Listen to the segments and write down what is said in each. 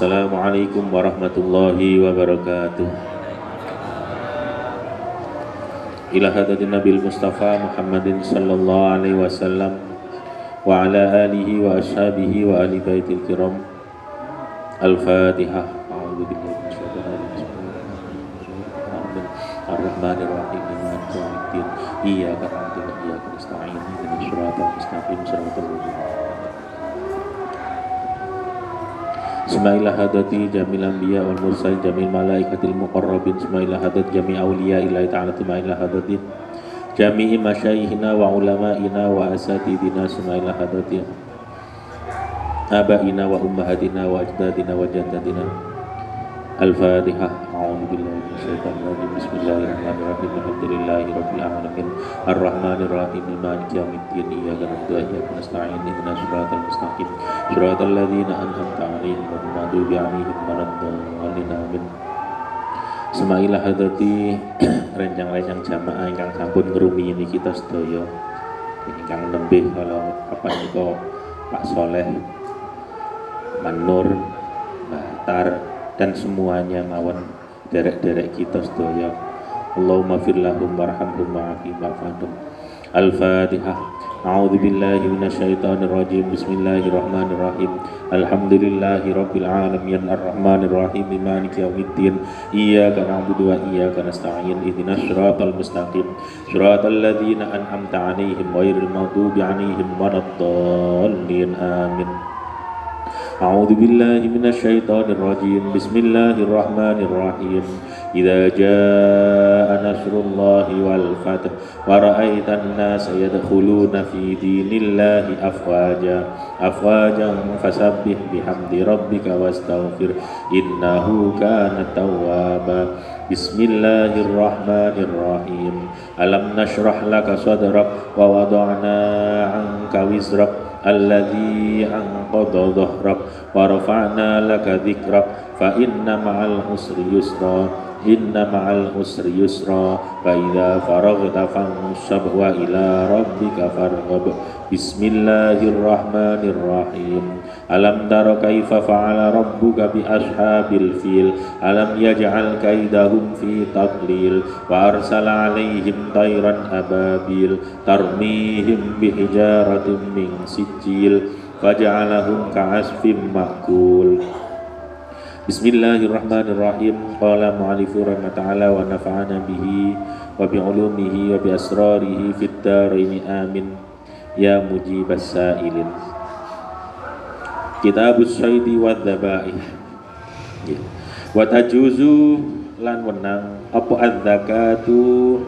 Assalamualaikum warahmatullahi wabarakatuh. Ila hadratin Nabil Mustafa Muhammadin sallallahu alaihi wasallam wa ala alihi wa ashabihi wa ali baitil kiram. Al-Fatihah. A'udzu billahi minasyaitonir rajim. Ar-Rahmanir Rahim. Maliki yaumiddin. Iyyaka na'budu wa iyyaka nasta'in. Ihdinas siratal mustaqim. Shiratal ladzina Ismaila hadati jamil anbiya wal mursal jamil malaikatil muqarrabin Ismaila hadat jami awliya ilahi ta'ala Ismaila hadati jami'i masyayikhina wa ulama'ina wa asatidina Ismaila hadati abaina wa ummahatina wa ajdadina wa jaddatina. Al-Fatihah. A'udzu billahi minasyaitonir rajim. Bismillahirrahmanirrahim. Alhamdulillahi rabbil alamin. Ar-Rahmanir Rahim. Maliki yaumiddin. Iyyaka na'budu wa iyyaka nasta'in. Ihdinas siratal mustaqim. Siratal ladzina an'amta 'alaihim ghairil maghdubi 'alaihim waladdallin. Amin. Semailah hadati rencang-rencang jamaah ingkang sampun ngrumiyini kita sedaya. Ingkang nembe kalau apa niku Pak Soleh, Manur, Bahtar dan semuanya mawon derek-derek kita sedaya. Allahumma fir lahum warhamhum wa'afihim wa'fu. Al-Fatihah. A'udzu billahi minasyaitonir rajim. Bismillahirrahmanirrahim. Alhamdulillahi rabbil alamin arrahmanir rahim maliki yaumiddin. Iyyaka na'budu wa iyyaka nasta'in. Ihdinas siratal mustaqim. Siratal ladzina an'amta 'alaihim ghairil maghdubi 'alaihim waladdallin. Amin. A'udzu billahi minasyaitonir rajim. Bismillahirrahmanirrahim. Idza jaa nasrullahi wal fath wa ra'aitan nasa yadkhuluna fi dinillahi afwajan fasabbih bihamdi rabbika wastaghfir innahu kana tawwaba. Bismillahirrahmanirrahim. Alam nashrah laka sadrak wa wada'na 'anka wizrak alladzi anqadha dhahrak wa rafa'na laka dzikrak fa inna ma'al usri yusra inna ma'al usri yusra fa idza faraghta fansab wa ila rabbika farghab. Bismillahirrahmanirrahim. Alam tara kaifa fa'ala rabbuka bi ashabil fil alam yaj'al kaidahum fi tadlil wa arsala 'alaihim tayran ababil tarmihim bi hijaratin min sijil faja'alahum ka'asfim ma'kul. Bismillahirrahmanirrahim. Qala mu'allifu rahmata'ala wa nafa'ana bihi wa bi'ulumihi wa bi asrarihi fid dharaini amin ya mujibas sa'ilin. Kitabus syaidi wa dhabaih. Wa tajuzu lan wenang apa adzakatu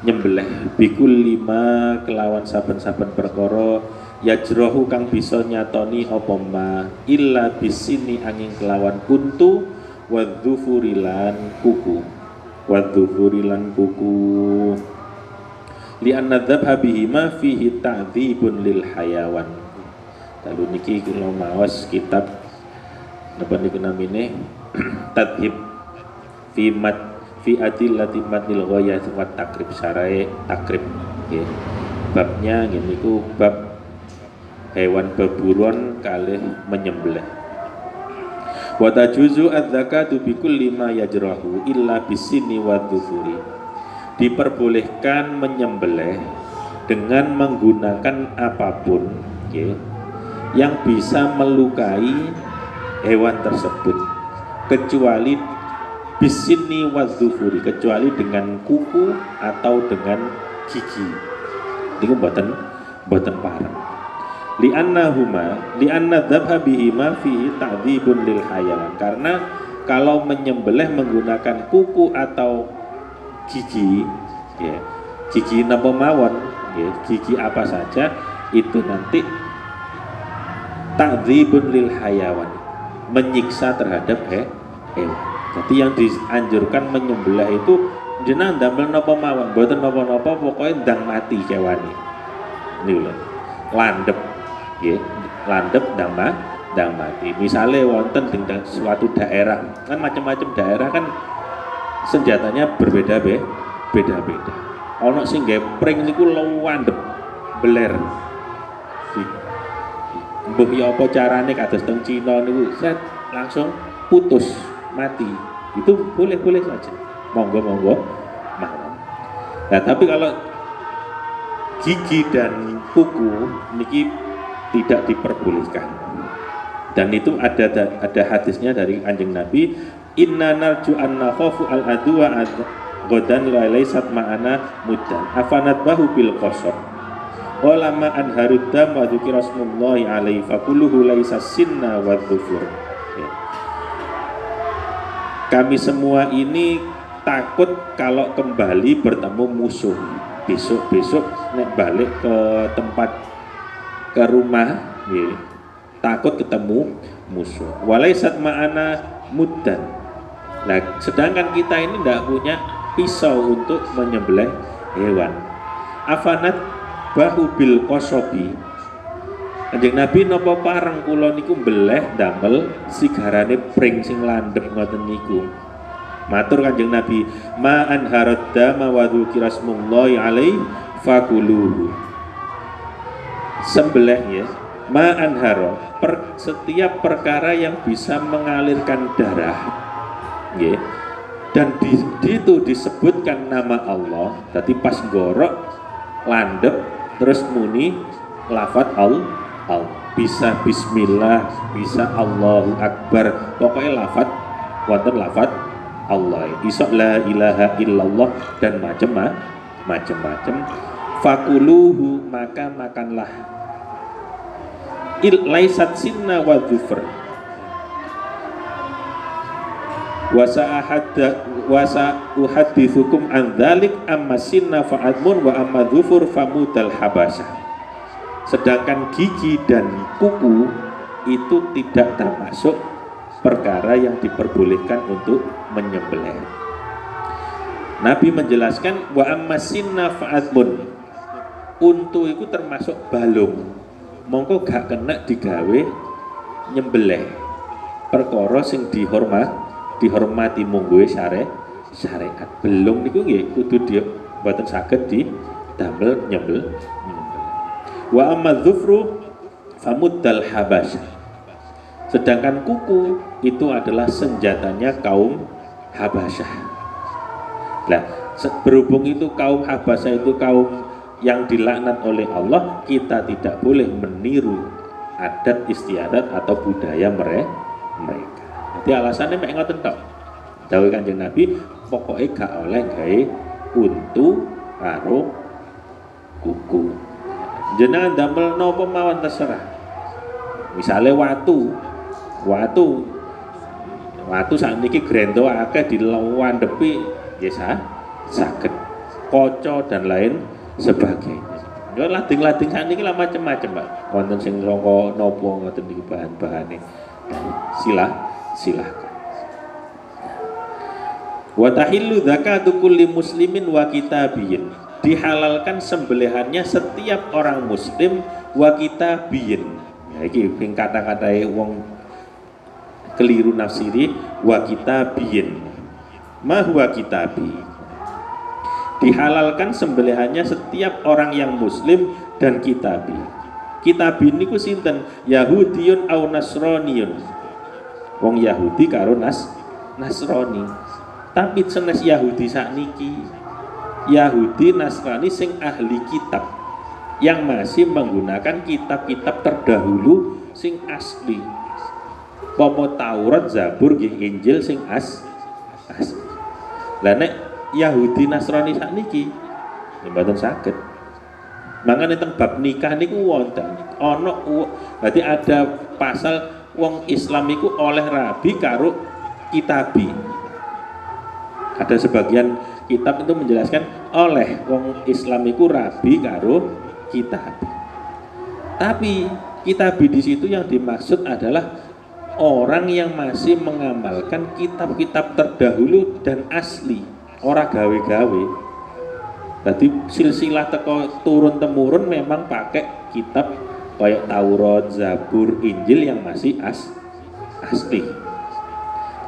nyembelih bikul lima kelawan saben-saben perkara yajrohu kang bisa nyatoni apa ma illa bisini angin kelawan kuntu wadzufurilan kuku li anna dzabha bihi ma fihi ta'dzibun lil hayawan. Lalu niki kula maos kitab napa niku namine tadhib fi adillati matnil ghayah wa takrib syarae takrib nggih. Babnya nggih niku bab hewan beburuan kalih menyembelih. Wa tajuzu adzakatu bi kulli ma yajrahu illa bisini wadzufuri. Diperbolehkan menyembelih dengan menggunakan apapun yang bisa melukai hewan tersebut kecuali bisini wadzufuri, kecuali dengan kuku atau dengan gigi. Niku mboten pareng. Lianna dzabha bihima fi ta'dzibun lil hayawan. Karena kalau menyembelih menggunakan kuku atau gigi gigi napa mawon gigi apa saja itu nanti ta'dzibun lil hayawan, menyiksa terhadap hewan. Jadi yang dianjurkan menyembelih itu jenengan damel napa mawon, mboten napa-napa pokoknya ndang mati kewane. Niku lho. Landhep nggih, landhep ndang mati. Misale wonten ing suatu daerah, kan macam-macam daerah kan senjatanya berbeda-beda. Ana sing nggih pring niku landhep beler. Mbuh ya apa carane kados teng Cina niku set langsung putus, mati. Itu boleh-boleh saja. Monggo-monggo mawon. Nah, tapi kalau gigi dan kuku niki tidak diperbolehkan. Dan itu ada hadisnya dari Kanjeng Nabi, inna narju an nakhafu al adwa godan laisat ma'ana mudan afanat bahu bil qasab walama an harudam wa dzikra rasulullahi alaihi fakuluhu laisa sinna wa dzufur. Kami semua ini takut kalau kembali bertemu musuh. Besok nek balik ke tempat, ke rumah, takut ketemu musuh. Walaisat ma'ana muddan. Nah, sedangkan kita ini tidak punya pisau untuk menyembelih hewan. Afanat bahu bil qasabi. Kanjeng Nabi napa pareng kula niku mbeleh damel sigarane pring sing landhep ngoten niku. Matur Kanjeng Nabi, ma anharad dama wa dzikra rasulullahi alaihi fakuluhu. Sembelih ya, ma anharo, setiap perkara yang bisa mengalirkan darah, ya. Dan di itu disebutkan nama Allah. Tadi pas gorok landep terus muni lafadz Allah. Bisa bismillah, bisa Allahu Akbar, pokoknya lafadz wonten lafadz Allah. Isok la ilaha illallah dan macam-macam. Fakuluhu, maka makanlah. Laisat sinna wa dzufr. Wasa uhadithukum an dzalik amma sinna fa'admun wa amma dzufur famudal habasah. Sedangkan gigi dan kuku itu tidak termasuk perkara yang diperbolehkan untuk menyembelih. Nabi menjelaskan wa amma sinna fa'admun. Untu itu termasuk balung. Mongko gak kena digawe nyembelih. Perkara sing dihormati mungguhe syariat. Belum niku nggih kudu dia mboten saged didamel nyembel. Wa amma dzufru famuddal habasyah. Sedangkan kuku itu adalah senjatanya kaum Habasyah. Nah, berhubung itu kaum Habasyah itu kaum yang dilaknat oleh Allah, kita tidak boleh meniru adat istiadat atau budaya mereka. Jadi alasannya mek ngoten tok. Dawuh Kanjeng Nabi, pokoknya gak oleh gawe untu karo kuku. Jenengan damel napa mawon terserah. Misalnya watu sakniki grendo akeh dilandhepi ya saged. Kaca dan lain sebagainya. Ya lading-lading sakniki lah macam-macam, Pak. Wonten sing saka napa ngoten niku bahan-bahane. Silahkan. Wa tahillu zakatu kulli muslimin wa kitabiyin. Dihalalkan sembelihannya setiap orang muslim wa kitabiyin. Ya iki ping kata-katae wong keliru nafsiri wa kitabiyin. Ma huwa kitabi. Dihalalkan sembelihannya setiap orang yang muslim dan kitabi. Kitabi niku sinten? Yahudiyun au Nasroniyun. Wong Yahudi karo Nasrani. Tapi senes Yahudi sakniki Yahudi Nasrani sing ahli kitab yang masih menggunakan kitab-kitab terdahulu sing asli. Pomo Taurat, Zabur, Injil sing asli. Lah nek Yahudi Nasrani sakniki mboten saged. Mangane teng bab nikah niku wonten ana berarti ada pasal wong Islam iku oleh rabi karo kitabi. Ada sebagian kitab itu menjelaskan oleh wong Islam iku rabi karo kitabi. Tapi kitabi di situ yang dimaksud adalah orang yang masih mengamalkan kitab-kitab terdahulu dan asli, ora gawe-gawe. Jadi silsilah teko turun temurun memang pakai kitab kayak Taurat, Zabur, Injil yang masih asli.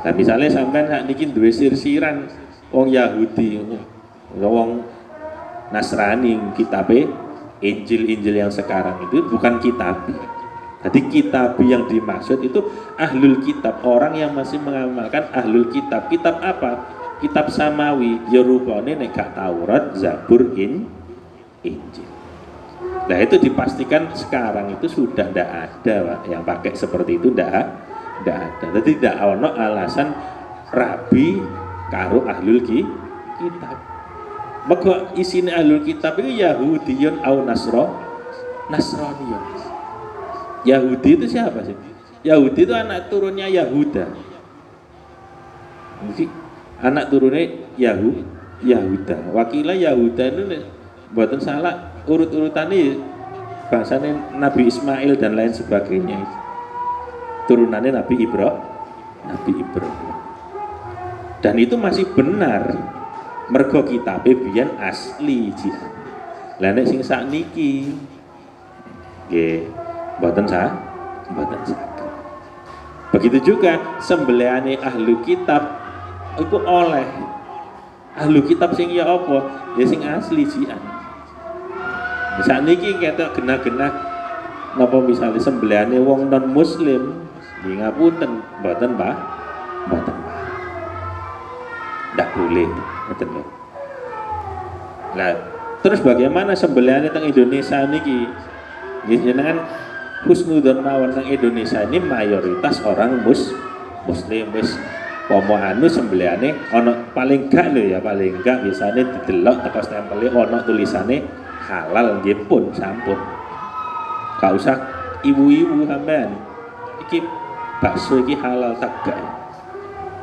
Nah misalnya sampean sak niki duwe sirsiran wong Yahudi, wong Nasrani kitabe Injil yang sekarang itu bukan kitab. Jadi kitabi yang dimaksud itu ahlul kitab, orang yang masih mengamalkan ahlul kitab. Kitab apa? Kitab samawi, ya rupane nek gak Taurat, Zabur, Injil. Nah itu dipastikan sekarang itu sudah tidak ada Pak, yang pakai seperti itu tidak ada. Jadi tidak ono alasan rabi karo ahlul kitab. Maka isine ahlul kitab itu Yahudiyun au Nasraniyun. Yahudi itu siapa sih? Yahudi itu anak turunnya Yahuda. Jadi anak turunnya Yahuda. Wakilnya Yahuda itu buatan salah urut-urutannya bahasanya Nabi Ismail dan lain sebagainya. Turunannya Nabi Ibrahim. Dan itu masih benar. Mergo kitabe biyen asli jian. Lah nek sing sakniki nggih mboten sah. Begitu juga sembelihane ahlu kitab iku oleh ahlu kitab sing ya apa? Ya sing asli jian. Sakniki ketok genah-genah napa misale sembelihane wong non muslim nggih ngapunten mboten Pak. Ndak boleh, ngoten lho. Nah, terus bagaimana sembelihane teng Indonesia niki? Nggih jenengan husnudzon mawon teng Indonesia ini mayoritas orang muslim wis pomo anu sembelihane ana paling gak lho ya, paling gak biasane didelok teko stempele ana tulisane halal nggih pun sampun. Gak usah ibu-ibu sampean. Iki bakso iki halal tak gak?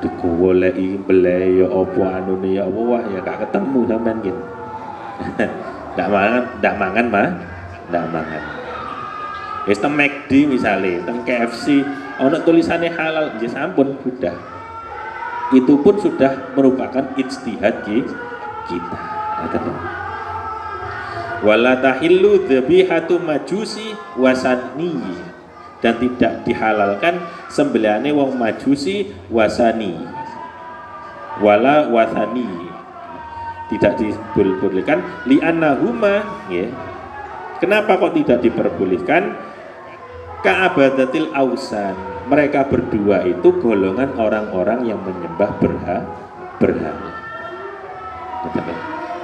Digoleki mbele ya apa anune ya apa wah ya gak ketemu sampean gitu. Ndak mangan. Wis teng McD misale, teng KFC ana tulisannya halal, ya sampun sudah. Itu pun sudah merupakan ijtihad kita. Wala tahillu dzabihatu majusi wasani, dan tidak dihalalkan sembelihane wong majusi wasani. Wala wasani. Tidak dibolehkan li'annahuma ya. Kenapa kok tidak diperbolehkan? Ka'abadatil ausan, mereka berdua itu golongan orang-orang yang menyembah berhala.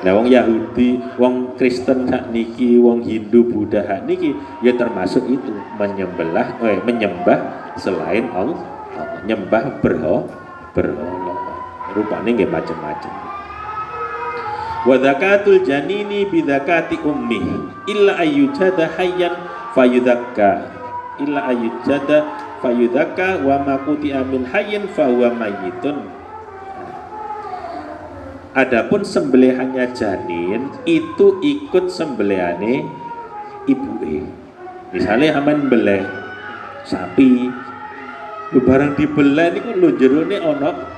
Nah, wong Yahudi, wong Kristen sakniki, wong Hindu, Buddha sakniki ya termasuk itu menyembah selain Allah, nyembah berhala. Rupane nggih macam-macam. Wa zakatul janini bi zakati ummi illa ayyujada hayyan fayudzakka wa maquti amin hayyin fahuwa mayyitun. Adapun sembelihannya janin itu ikut sembelihane ibuke. Misalnya aman beleh sapi, barang dibeleh niku lho jerone ana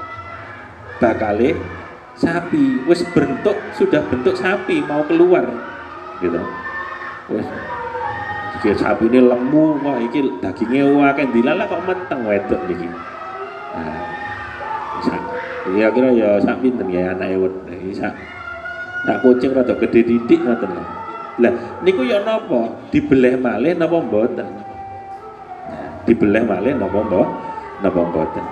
bakale sapi, wis sudah bentuk sapi mau keluar gitu. Wis iki sapi ini lemu, wah iki dagingnya akeh dilala kok menteng wedok niki. Nah, kira-kira ya sak pinten ya anake iki sak kucing rada gede didik ngoten lho. Lah niku ya napa? Dibeleh malih napa mboten? Nah, dibeleh malih napa mboten?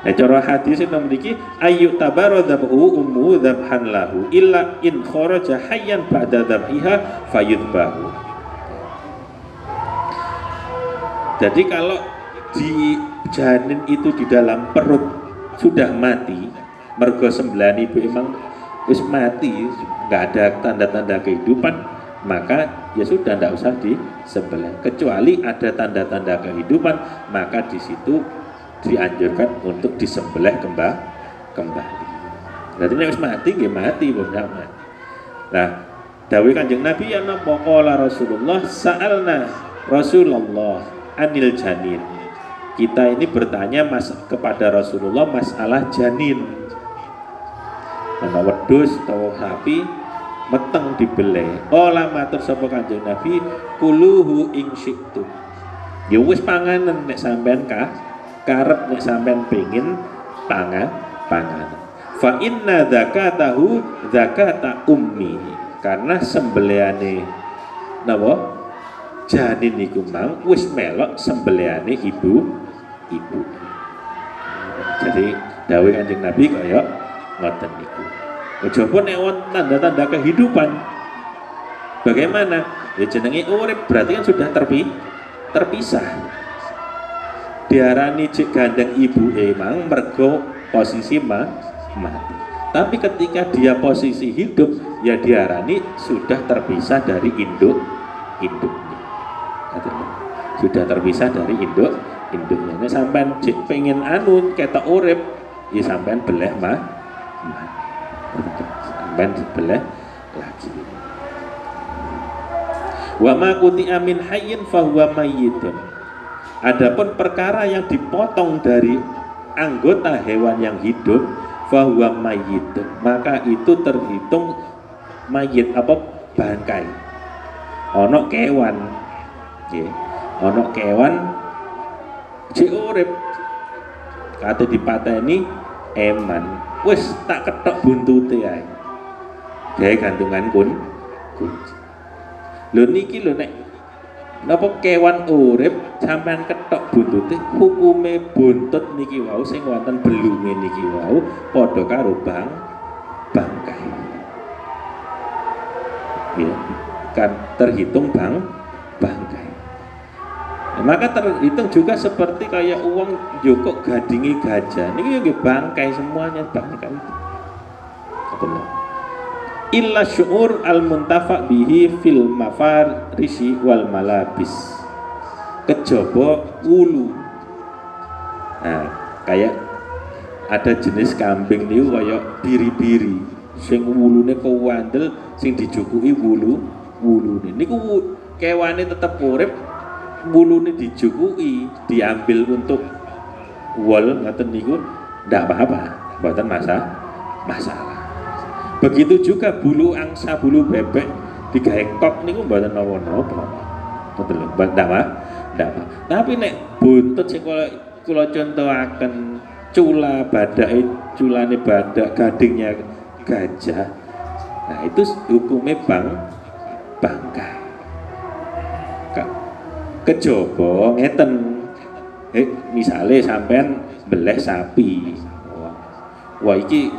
Nah cara hadis itu memiliki ayu tabaradzahu ummu dzabhan lahu illa in kharaja hayyan ba'da dzabhiha fayudbahu. Jadi kalau di janin itu di dalam perut sudah mati, mergo sembelihan ibu emang wis mati, nggak ada tanda-tanda kehidupan, maka ya sudah tidak usah disembelih. Kecuali ada tanda-tanda kehidupan, maka di situ dianjurkan untuk disembelih kembali. Jadi nek wis mati nggih mati bener. Nah, dawuh Kanjeng Nabi ya napa qala Rasulullah sa'alna Rasulullah anil janin. Kita ini bertanya kepada Rasulullah masalah janin. Ana wedhus utawa sapi meteng dibeleh. Ola matur sapa Kanjeng Nabi kuluhu ing syi'tum. Ya wis panganen nek sampean karep nek sampean pengin panganan. Fa inna zakatahu zakata ummi. Karena sembelihane napa? janin niku mang wis melok sembelihane ibu. Jadi dawuh Kanjeng Nabi kaya ngoten niku. Kejaba nek wonten tanda-tanda kehidupan. Bagaimana? Ya jenenge urip berarti kan sudah terpisah. Diarani cek gandeng ibu emang mergo posisi mati. Tapi ketika dia posisi hidup, ya diarani sudah terpisah dari induknya. Sudah terpisah dari induknya. Nek sampean cek pengen anu ketok urip, ya sampean beleh mati. Sampean beleh lagi. Wa ma quti'a min hayyin fahuwa mayyitun. Adapun perkara yang dipotong dari anggota hewan yang hidup fahuwa mayyitun, maka itu terhitung mayit apa bangkai. Ono kewan nggih, ono kewan jek urip kate dipateni eman, wis tak ketok buntute ae. Gawe gantungan kunci. Lho niki lho nek napa kewan urip sampean ketok buntute, hukume buntut niki wau sing wonten belunge niki wau padha karo bangkai. Ya, kan terhitung bangkai. Nah, maka terhitung juga seperti kayak uang jokok gadingi gajah. Niki nggih bangkai semuanya bangkai. Betul. Illa syu'ur al-muntafa bihi fil mafarisi wal malabis, kejaba wulu. Nah, kayak ada jenis kambing niku kaya biri-biri sing wulune kewandel sing dijukuki wulune niku kewane tetep urip, wulune dijukuki diambil untuk wol ngoten niku ndak apa-apa, mboten masalah. Begitu juga bulu angsa, bulu bebek digawe kok niku mboten napa-napa. Betul, ndak apa. Tapi nek buntut sing kula contohaken cula badake, culane badak, gadingnya gajah. Nah, itu hukumnya bangkai. Kejaba ngeten. Misale sampean beleh sapi. Wah iki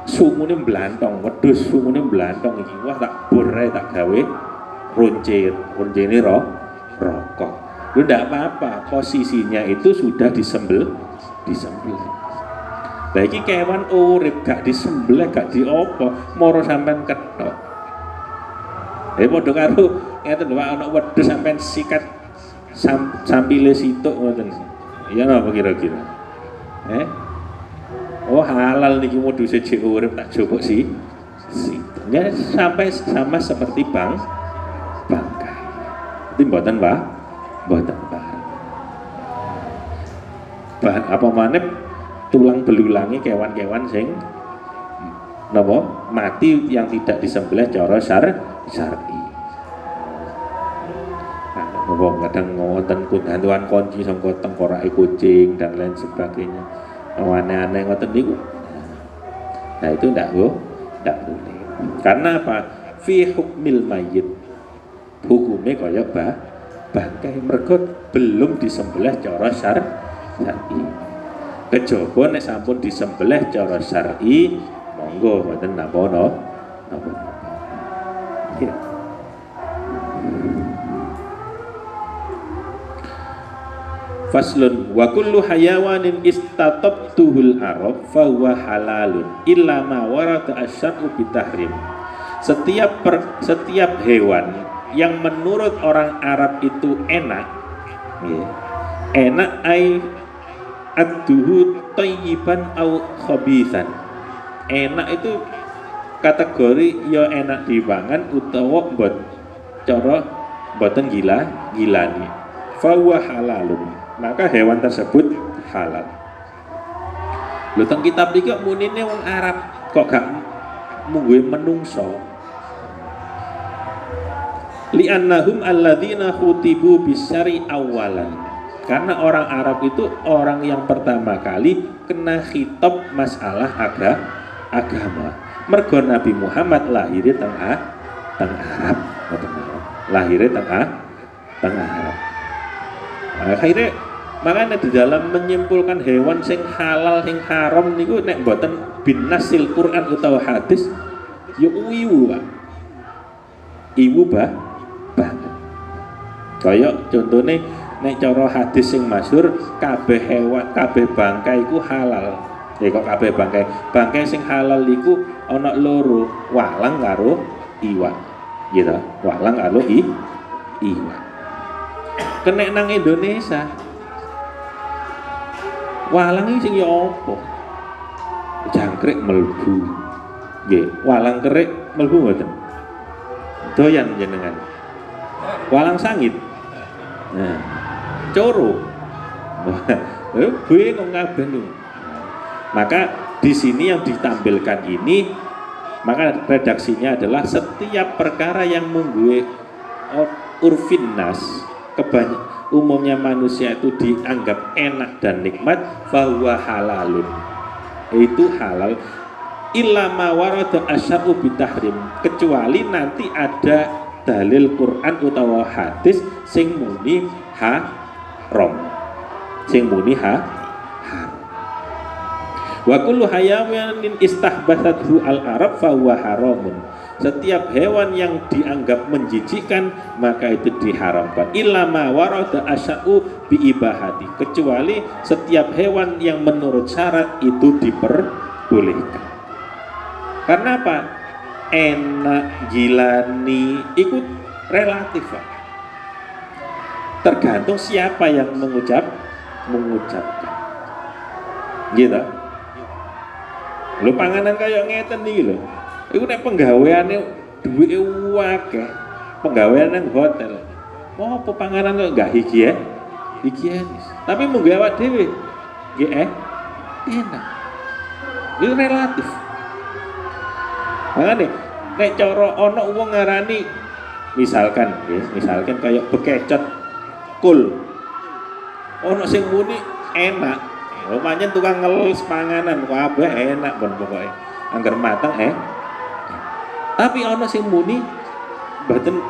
sumune blantong, wedhus sumune blantong iki. Wah tak borai tak gawe roncene rokok. Lu ndak apa-apa, posisinya itu sudah disembelih. Lah iki kewan urip gak disembelih, gak diopo, moro sampean ketok. Padha karo ngeten lho, ana wedhus sampean sikat sampile situk ngoten. Iya napa kira-kira? Oh halal niki modus jek urip tak jupuk sih. Ya sampai sama seperti bangkai. Itu mboten bahan apa maneh tulang belulangi kewan-kewan sing napa mati yang tidak disembelih cara syar'i. Nah, kadang ngoten kundantuan kunci sangka tengkorake kucing dan lain sebagainya. Aneh-aneh ngoten niku. Nah, itu ndak boleh. Karena apa? Fi hukmil mayyit. Hukume kaya bangkai mergo belum disembelih cara syar'i. Kejaba nek sampun disembelih cara syar'i, monggo mboten napa-napa. Ya. Faslun wa kullu hayawanin istatabtuhul arab fa huwa halalun illa ma warada asy'u bitahrim. Setiap hewan yang menurut orang Arab itu enak, ya. Enak ai adduhu thayyiban au khabithan. Enak itu kategori ya enak dipangan utawa mboten gilani. Fa huwa halalun. Maka hewan tersebut halal. Lho teng kitab iki kok munine wong Arab, kok gak mungguhe menungso. Li'annahum alladzina khutibu bisyari awalan. Karena orang Arab itu orang yang pertama kali kena khitab masalah agama. Mergo Nabi Muhammad lahir teng Arab. Lahir teng tengah haram. Akhirnya makanya di dalam menyimpulkan hewan sing halal sing haram niku nek mboten bin nasil Quran utawa hadis ya iwu Pak. Iwu banget. Kaya contohnya nek cara hadis sing masyhur kabeh hewan kabeh bangkai iku halal. Ya kok kabeh bangkai sing halal iku ana loro, walang karo iwak. Gitu. Walang karo iwak. Kenek nang Indonesia walang iki sing ya apa? Jangkrik mlebu. Nggih, walang kerik mlebu mboten? Doyan jenengan. Walang sangit. Nah, coro. Bingung kabeh niku. Maka di sini yang ditampilkan ini, maka redaksinya adalah setiap perkara yang menggue urfin nas, umumnya manusia itu dianggap enak dan nikmat, fahuwa halalun, itu halal, illa ma warada asy'u bitahrim, kecuali nanti ada dalil Quran utawa hadis sing muni haram, sing muni haram. Wa kullu hayawanin istahbathathu al-arab fa huwa haramun. Setiap hewan yang dianggap menjijikkan maka itu diharamkan. Illa ma warada asy'u bi ibahati, kecuali setiap hewan yang menurut syarat itu diperbolehkan. Karena apa? Enak, gilani ikut relatif Pak. Tergantung siapa yang mengucapkan. Gitu. Lho panganan kaya ngeten iki lho. Iku nek penggaweane duwike akeh. Penggawean nang hotel. Apa panganan kok enggak higienis. Tapi mung awak dhewe nggih enak. Itu relatif. Makane nek cara ana wong ngarani misalkan kaya bekecot kul. Ana sing muni enak. Lumayan tukang ngeles panganan kabeh enak pun pokoknya angger mateng tapi ana sing muni mboten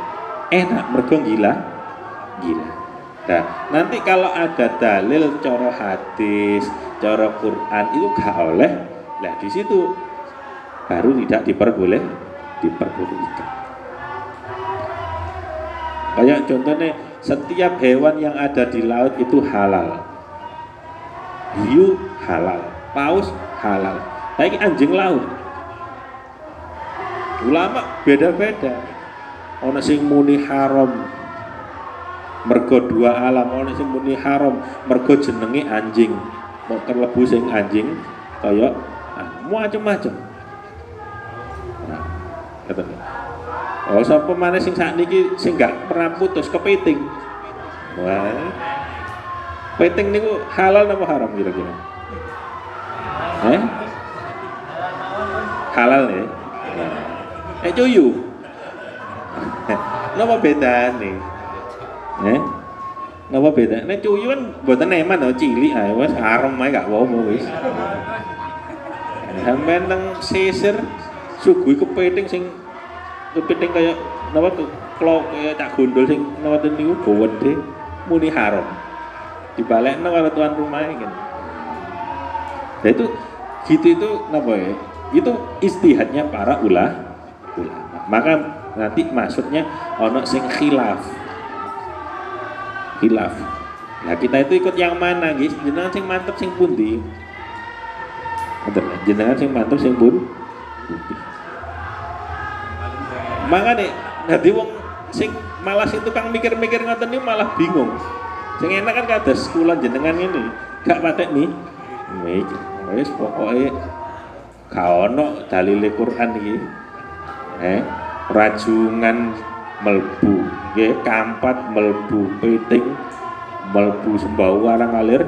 enak mergo gila. Nah, nanti kalau ada dalil cara hadis, cara Quran itu gak oleh. Lah di situ baru tidak diperbolehkan. Kayak contohnya setiap hewan yang ada di laut itu halal. Hiu halal, paus halal. Tapi anjing laut, ulama beda-beda. Ono sing muni haram mergo dua alam, ono sing muni haram mergo jenenge anjing. Mau terlebu sing anjing kaya macam-macam. Nah, ketemu. Oh, sapa maneh sing sakniki sing gak pernah putus kepiting. Wah. Peting niku halal apa haram kira-kira? Halal ya. Cuyu. Napa bedane? Napa beda? Nek cuyu kan mboten eman to cilik ae wis haram ae gak apa-apa wis. Sampeyan nang sisir suguhi kepiting sing kepiting kaya napa tuh klok kaya cak gondol sing ngoten niku gowedhe muni haram. Dibalekno karo tuan rumah kan. Nah itu napa ya? Itu istihadnya para ulama. Maka nanti maksudnya ono sing khilaf. Nah kita itu ikut yang mana guys? Jenengan sing mantep sing pundi? Jenengan sing mantep sing pundi? Makanya nanti wong sing malah sing tukang mikir-mikir ngoten niku malah bingung. Sing enak kan kados kula jenengan ngene, gak patek nih. Wis pokoke gak ono dalile Quran iki. Rajungan melbu, nggih, kampat melbu, piting melbu, sembau arang alir.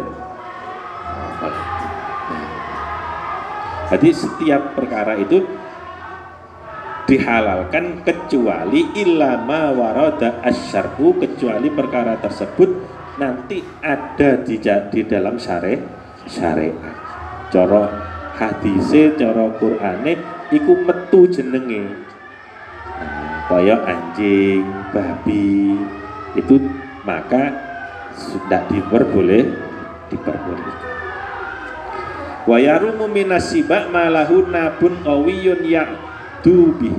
Jadi setiap perkara itu dihalalkan kecuali ilama warada asyarhu, kecuali perkara tersebut nanti ada di dalam syariat. Cara hadise, cara Qur'ane iku metu jenenge. Kaya anjing, babi itu maka sudah diperbolehkan. Wa yarumu minasiba malahu nabun qawiyun ya'dubi,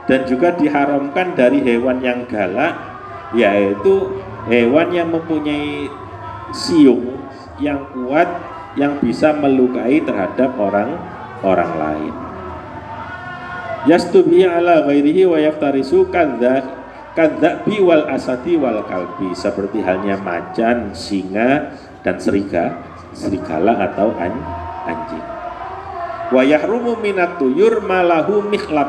dan juga diharamkan dari hewan yang galak, yaitu hewan yang mempunyai siung yang kuat yang bisa melukai terhadap orang lain. Yastubi ala ghairihi wa yaftarisu kadzabi wal asadi wal kalbi, seperti halnya macan, singa dan serigala atau anjing. Wa yahrumu minat tuyur malahu mikhlab,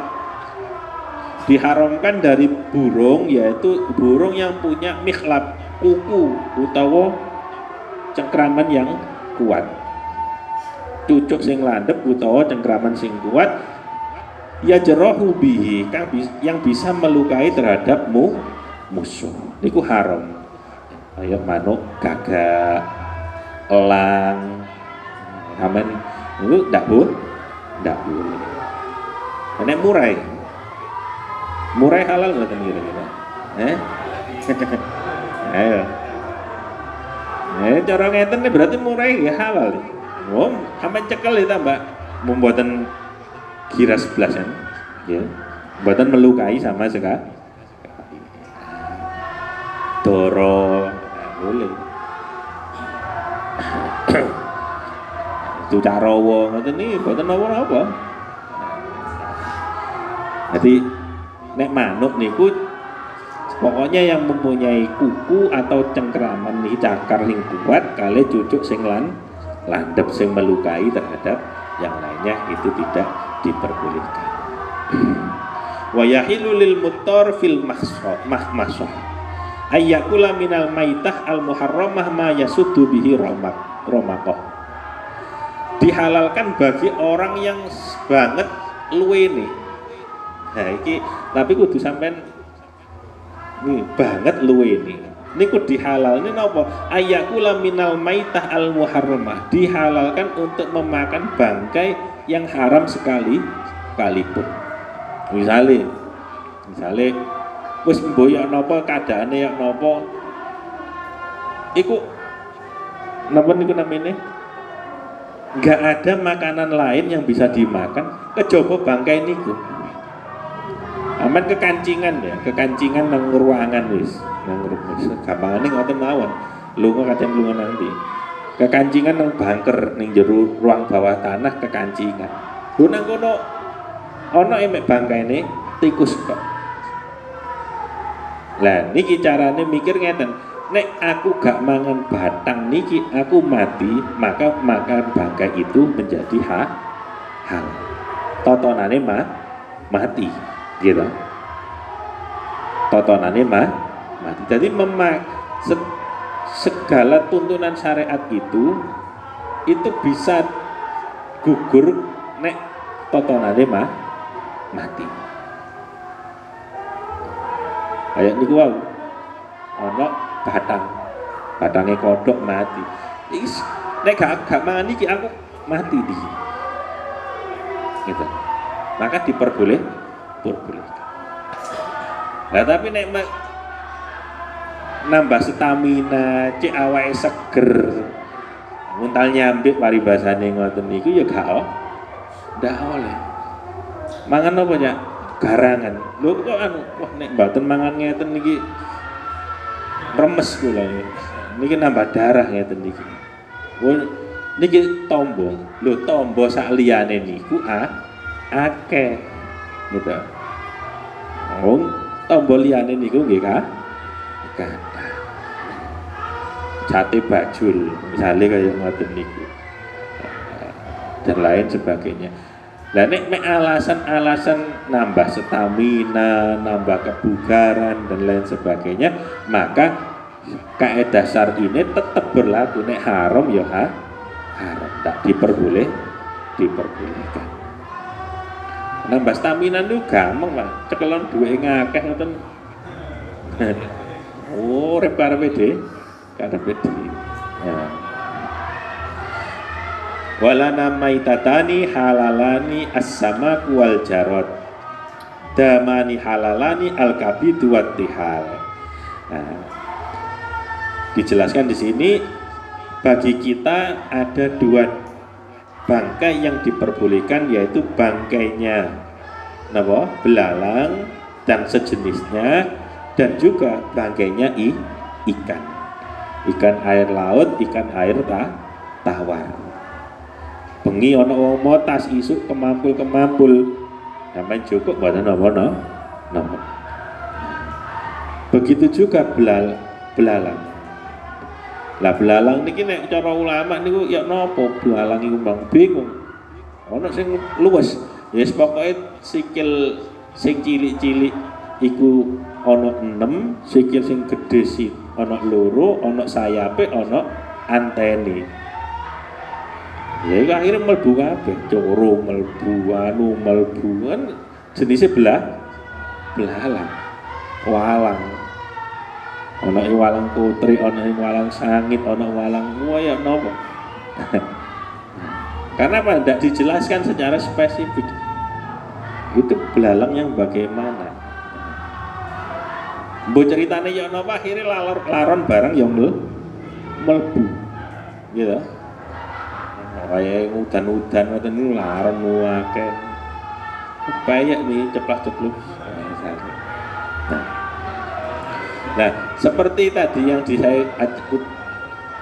diharamkan dari burung, yaitu burung yang punya mikhlab, kuku utawa cengkraman yang kuat, cucuk sing landhep utawa cengkraman sing kuat, ya jerahu bihi, yang bisa melukai terhadap musuh, niku haram. Kayak manuk, gagak, elang, amen, niku ndak boleh. Nek murai halal nggak kira-kira? Ayo. Cara ngeten nih berarti murai ya halal. Sampai cekel itu mbak, membuatan kira 11-an, ya, buatan melukai sama sekali. Doro boleh. Itu carowo ngeten nih, buatan apa? Jadi nek manuk niku pokoknya yang mempunyai kuku atau cengkraman nih, cakar sing kuat kali cucuk sing landhep sing melukai terhadap yang lainnya, itu tidak diperbolehkan. Wa yahilu lil muttar fil mahmasah ayyakula minal maitah al muharramah ma yasuddu bihi romaqah. Dihalalkan bagi orang yang banget luwene. Nah iki tapi kudu sampean nih banget luwene. Niku dihalalne napa? Ayyakula minal maitah al muharramah, dihalalkan untuk memakan bangkai yang haram sekalipun. Misale wis mboyok napa keadaane ya napa iku napa niku namine enggak ada makanan lain yang bisa dimakan kejaba bangkai niku. Aman kekancingan nang ruangan wis nang gampangane ngoten mawon. Lunga kadang lunga nanti. Kekancingan nang bangker ning jero ruang bawah tanah kekancingan. Lho nang kono ana emek bangkaine tikus kok. Lah niki carane mikir ngeten, nek aku gak mangan batang niki aku mati, maka makan bangkai itu menjadi hal. Totonane mati, gitu. Totonane mati. Jadi segala tuntunan syariat itu bisa gugur nek totonane mati. Kayak niku wae. Ana batangnya kodok mati. Nek gak mangan iki aku mati di. Gitu. Maka diperbolehkan. Nah tapi nek nambah stamina, cek awake seger, muntal nyambik paribasane ngoten niku ya ndak oleh. Mangan apa ya? Garangan. Lho kok wah nek mboten mangan ngeten niki remes kula niki nambah darah ngeten niki. Niki tombo. Lho tombo sak liyane niku akeh. Gitu. Tombo liyane niku nggih kathah. Jate bajul misalnya kayak ngoten niku. Dan lain sebagainya. Lah nek alasan nambah stamina, nambah kebugaran dan lain sebagainya, maka kaidah syar'i ini tetap berlaku. Nek haram ya haram, tak diperbolehkan. Nambah stamina itu gampang lah, cekelon duwe ngakeh ngoten. Oh, karepe dhewe. Nah. Walana maitatani halalani as-samaku wal jarad, damani halalani al-kabidu wat tihal. Nah, Dijelaskan di sini bagi kita ada dua bangkai yang diperbolehkan, yaitu bangkainya belalang dan sejenisnya, dan juga bangkainya ikan air laut, ikan air tawar. Bengi ana wong motas isuk kemampul sampai cukup mboten napa. Begitu juga belalang. Lah belalang niki nek cara ulama niku ya napa belalang iku mbang bingung. Ana sing luwes, ya pokoke sikil sing cilik-cilik iku ana 6, sikil sing gedhe sih ana 2, ana sayape, ana antene. Ya iku akhirnya mlebu kabeh, coro mlebu kan jenisnya belalang. Walang. Ana walang putri, ana walang sangit, ana walang ya napa. Karena apa? Tidak dijelaskan secara spesifik. Itu belalang yang bagaimana? Mbok ceritane ya napa akhirnya laron barang yang mlebu. Gitu. Kayak udan-udan ngoten niku laron akeh. Banyak nih ceplak-cepluk. Nah, seperti tadi yang saya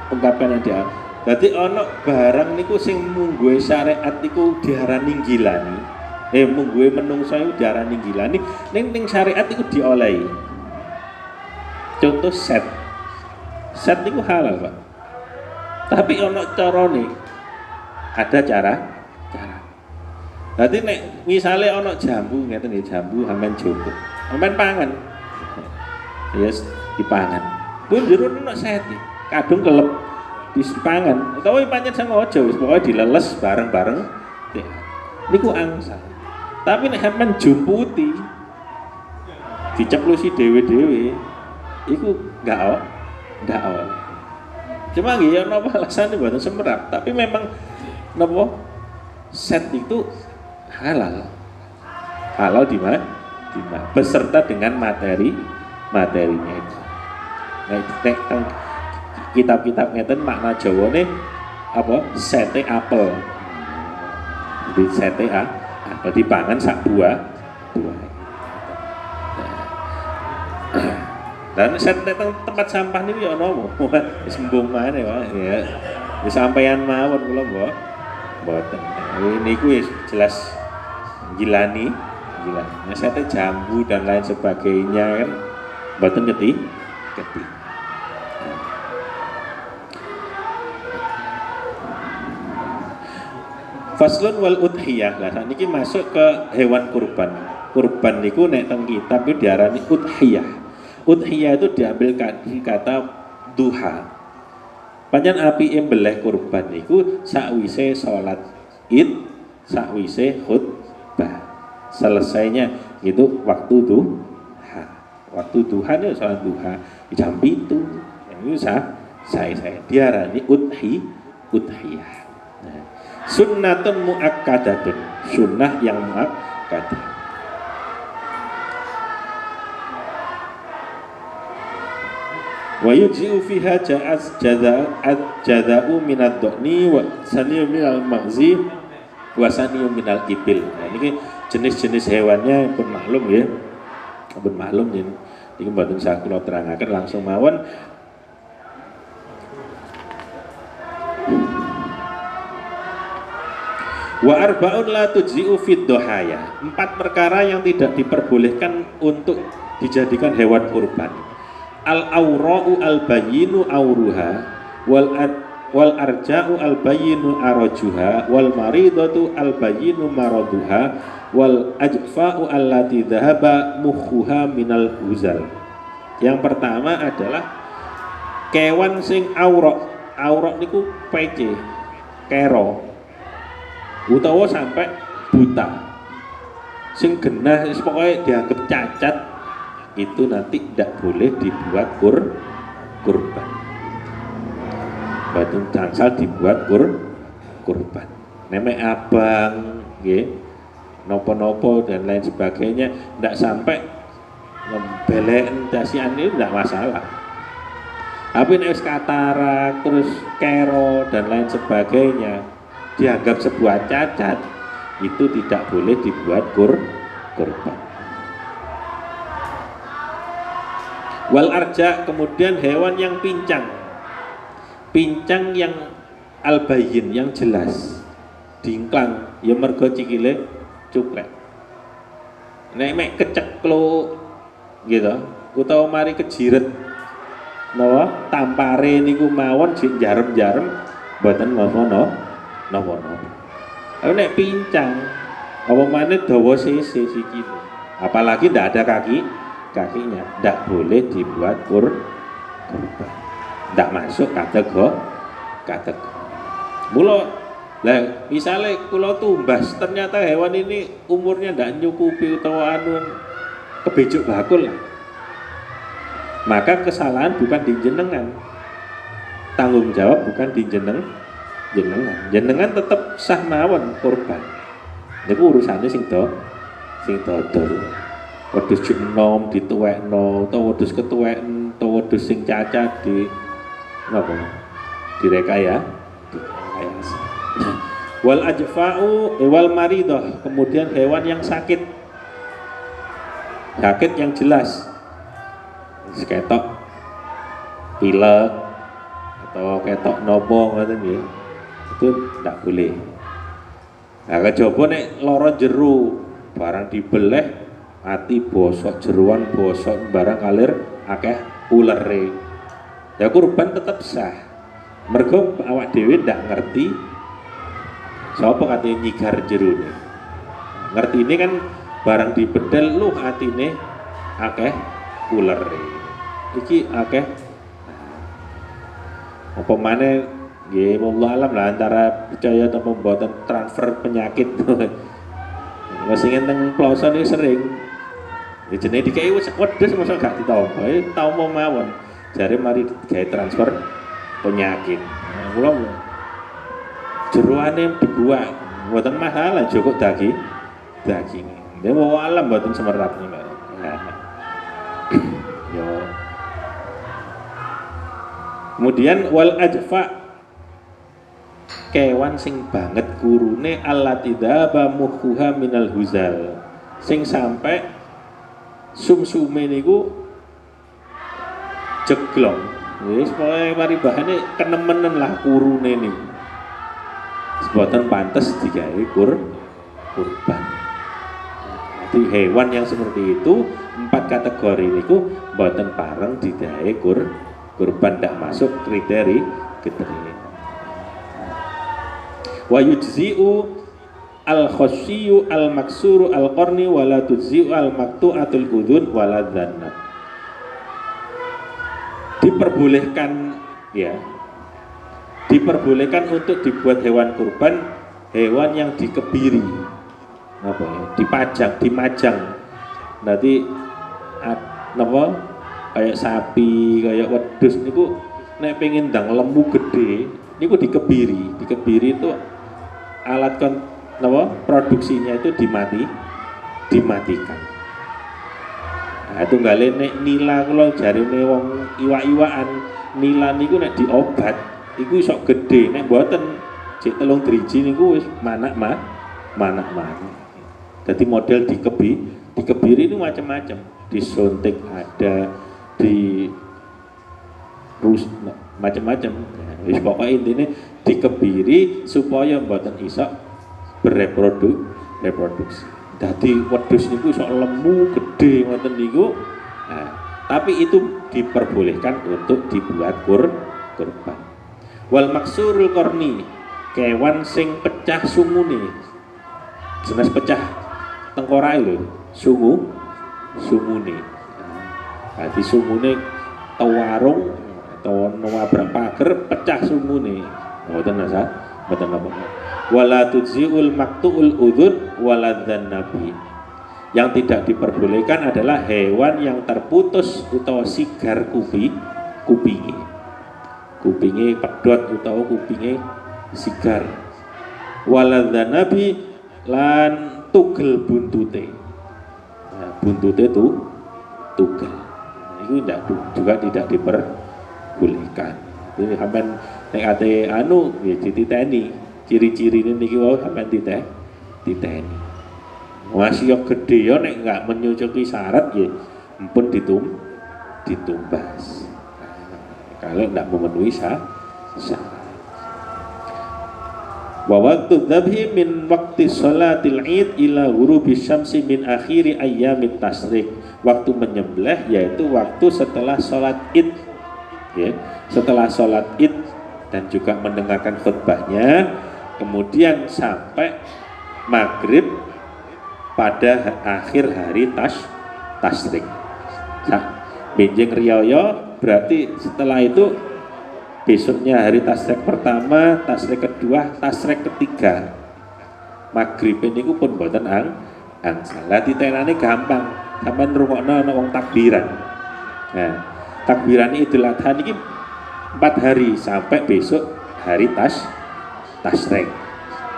ungkapkan ada. Berarti ono barang niku sing mungguhe syariat niku diarani gilani. Mungguhe menungso iku diarani gilani, ning syariat niku diolehi. Contoh set. Set niku halal, Pak. Tapi ono carane. Ada cara. Berarti nek misale ono jambu ngeten nggih, jambu sampean cukup. Sampean pangan. Yes, dipangan. Kuwi njero ono sete, kadung kelep dipangan. Utawa pancen sengaja wis pokoke dileles bareng-bareng. Niku angsal. Tapi nek sampean jumputi diceplusi dhewe-dhewe, iku enggak oleh. Cuma nggih ya napa alasane mboten semerap, tapi memang napa set itu halal. Halal di mana? Beserta dengan materinya itu. Nah, kitab-kitab ngeten makna Jawane apa? Sete apel. Jadi sete apel dipangan sak buah. Dan sete tempat sampah niku ya ono wis embung maneh Pak ya. Wis sampeyan mawon kula mboten. Niku wis jelas gilani. Nah, sete jambu dan lain sebagainya kan mboten keti. Faslun wal udhiyah. Lah sakniki masuk ke hewan kurban. Kurban niku nek teng kitab itu diarani udhiyah. Udhiyah itu diambil kata duha. Pancen apike mbeleh kurban niku sakwise salat Id, sakwise khutbah. Selesainya itu waktu duha. Waktu duha itu salat duha jam 7. Itu saya diarani udhiyah. Nah, sunnatun muakkadatun, sunnah yang muakkadah. Wa yujzi'u fiha jaza'u minad dhani wa saniyu minal magzi wa saniyu minal ibil. Nah, ini jenis-jenis hewannya pun maklum ya. Pun maklum ini mboten sak kula terangaken langsung mawon. Wa arba'un la tujzi'u fid dohaya. 4 perkara yang tidak diperbolehkan untuk dijadikan hewan kurban. Al-aura'u al-bayyinu auruha wal arja'u al-bayyinu arajuha wal maridatu al-bayyinu maraduha wal ajfa'u allati dhahaba mukhuha minal huzal. Yang pertama adalah kewan sing aurok niku pece kero utawa sampai buta sing genah pokoknya dianggap cacat, itu nanti tidak boleh dibuat kurban. Batu tangsal dibuat kurban. Nemek abang, nggih, nopo-nopo dan lain sebagainya, tidak sampai membelek dasian ini tidak masalah. Tapi nek wis katarak terus kero dan lain sebagainya dianggap sebuah cacat, itu tidak boleh dibuat kurban. Wal arja, kemudian hewan yang pincang yang albayin, yang jelas dingklang ya mergo cikile cuplek. Nek mek kecekluk gitu utawa mari kejiret napa tampare niku mawon sing jarem-jarem mboten napa-napa. Nek pincang apa maneh dawa sese sikile, apalagi ndak ada kakinya, ndak boleh dibuat kurban, ndak masuk kategori. Mula lah misalnya kula tumbas ternyata hewan ini umurnya ndak nyukupi utawa kebejuk bakul, maka kesalahan bukan di jenengan, tanggung jawab bukan di jenengan tetap sah mawon kurban. Niku urusane sing dodol. Wedhus jek enom dituwekno utawa wedhus ketuweken utawa wedhus sing cacat di napa? Direkayasa. Wal ajfa'u wal maridah, kemudian hewan yang sakit yang jelas, ketok pilek atau ketok nopo ngoten nggih, itu tidak boleh. Nah, kejaba nek lara jero barang dibeleh ati bosok, jeruan bosok, barang kalir akeh ulere, ya kurban tetap sah. Mergo awak dhewe ndak ngerti sapa katene nyigar jerone. Ngerti ini kan barang dibedel luh atine akeh ulere. Iki akeh apa maneh nggih wallah alam lah antara percaya atau mboten transfer penyakit. Wis ngenteng ploso iki sering jenenge dikai wis wedhus mosok gak ditampa, tampa mawon. Jare mari gawe transfer penyakit. Nah, kula jeroane dibuat mboten mahal cukup daging. Dia mau alam mboten semerap nih, Mbak. Nah. Yo. Kemudian wal ajfa, kewan sing banget kurune alatidaba mukhuha minal huzal, sing sampai sumsume niku jeglong, wis pokoke paribahane kenemenen lah kurune niku. Sebutan pantes digawe kurban. Jadi hewan yang seperti itu 4 kategori niku mboten pareng digawe kurban, ndak masuk kriteria. Wa yujzi'u al-khasyiyu al-maksuru al-qarni wa la tujzi'u al-maqtu'atul udhun wa la dhannab. Diperbolehkan untuk dibuat hewan kurban, hewan yang dikebiri, apa ya, dimajang. Nanti apa kayak sapi, kayak wedhus niku nek pengen ndang lembu gede niku dikebiri itu alat produksinya itu dimatikan. Nah, tunggale nek nila kula jarine wong iwak-iwakan, nila niku nek diobat iku iso gede, nek mboten cek 3 driji niku wis manak. Jadi model dikebiri itu macam-macam, disuntik ada, macam-macam. Wis pokoke intine dikebiri supaya mboten iso bereproduksi. Dadi wedhus niku iso lemu gede ngoten niku. Nah, tapi itu diperbolehkan untuk dibuat kurban. Wal maksurul qarni, kewan sing pecah sungune. Jenis pecah tengkorak lho, sungune. Dadi sungune tawarung atau nabrak pager pecah sungune. Mboten apa. Wala tujzi'ul maqtu'ul udhun wala dzannabi. Yang tidak diperbolehkan adalah hewan yang terputus utawa sigar kupinge pedot utawa kupinge sigar. Wala dzannabi lan tugel buntute. Nah, buntute itu tugel. Itu juga tidak dibolehkan. Jadi sampean nek ate anu ya dititeni. Ciri-cirine niki wau sampean titeni. Masih yang gede ya nek enggak mencukupi syarat ya ampun ditumbas. Kalau enggak memenuhi syarat. Wa waktu dzabhi min waqti sholatil id ila ghurubi syamsi min akhiri ayyamit tasyrik. Waktu menyembelih yaitu waktu setelah sholat id, ya, setelah sholat id dan juga mendengarkan khutbahnya, kemudian sampai maghrib pada akhir hari tasyrik. Benjing riyaya berarti setelah itu besoknya hari tasyrik pertama, tasyrik kedua, tasyrik ketiga. Maghrib niku pun mboten angsal. Lah ditenane gampang, sampean ngrungokno ana wong takbiran. Nah, takbiran Idul Adha niki 4 hari sampai besok hari tasyrik.